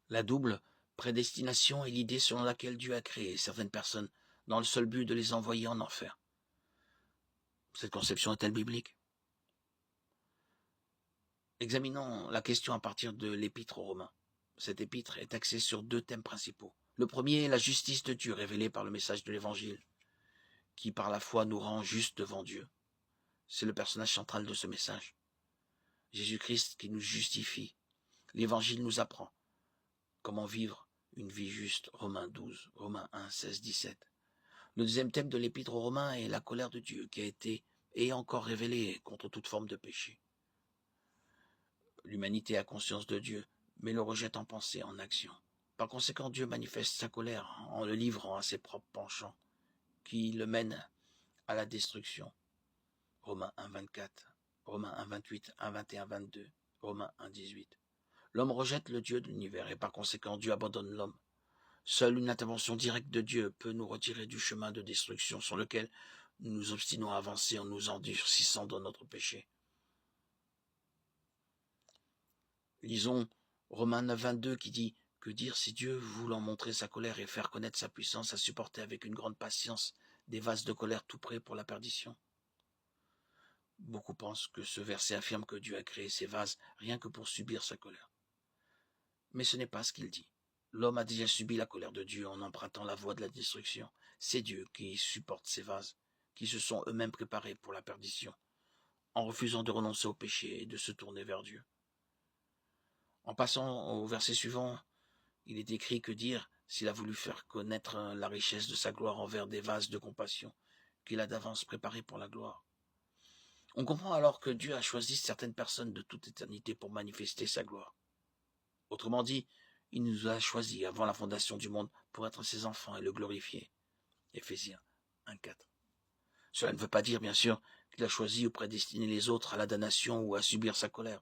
La double prédestination est l'idée selon laquelle Dieu a créé certaines personnes dans le seul but de les envoyer en enfer. Cette conception est-elle biblique? Examinons la question à partir de l'épître aux Romains. Cette épître est axée sur deux thèmes principaux. Le premier est la justice de Dieu révélée par le message de l'Évangile, qui par la foi nous rend justes devant Dieu. C'est le personnage central de ce message. Jésus-Christ qui nous justifie. L'Évangile nous apprend comment vivre une vie juste. Romains 12, Romains 1, 16, 17. Le deuxième thème de l'épître aux Romains est la colère de Dieu qui a été et est encore révélée contre toute forme de péché. L'humanité a conscience de Dieu, mais le rejette en pensée, en action. Par conséquent, Dieu manifeste sa colère en le livrant à ses propres penchants, qui le mènent à la destruction. Romains 1, 24, Romains 1, 28, 1, 21, 22, Romains 1, 18. L'homme rejette le Dieu de l'univers et par conséquent, Dieu abandonne l'homme. Seule une intervention directe de Dieu peut nous retirer du chemin de destruction sur lequel nous nous obstinons à avancer en nous endurcissant dans notre péché. Lisons Romains 9, 22 qui dit « Que dire si Dieu, voulant montrer sa colère et faire connaître sa puissance, a supporté avec une grande patience des vases de colère tout prêts pour la perdition ?» Beaucoup pensent que ce verset affirme que Dieu a créé ces vases rien que pour subir sa colère. Mais ce n'est pas ce qu'il dit. L'homme a déjà subi la colère de Dieu en empruntant la voie de la destruction. C'est Dieu qui supporte ces vases, qui se sont eux-mêmes préparés pour la perdition, en refusant de renoncer au péché et de se tourner vers Dieu. En passant au verset suivant, il est écrit que dire s'il a voulu faire connaître la richesse de sa gloire envers des vases de compassion qu'il a d'avance préparés pour la gloire. On comprend alors que Dieu a choisi certaines personnes de toute éternité pour manifester sa gloire. Autrement dit, il nous a choisis avant la fondation du monde pour être ses enfants et le glorifier. Éphésiens 1,4. Cela ne veut pas dire, bien sûr, qu'il a choisi ou prédestiné les autres à la damnation ou à subir sa colère.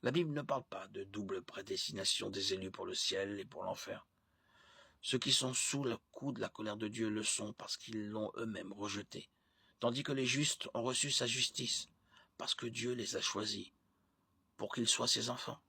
La Bible ne parle pas de double prédestination des élus pour le ciel et pour l'enfer. Ceux qui sont sous le coup de la colère de Dieu le sont parce qu'ils l'ont eux-mêmes rejeté, tandis que les justes ont reçu sa justice, parce que Dieu les a choisis, pour qu'ils soient ses enfants.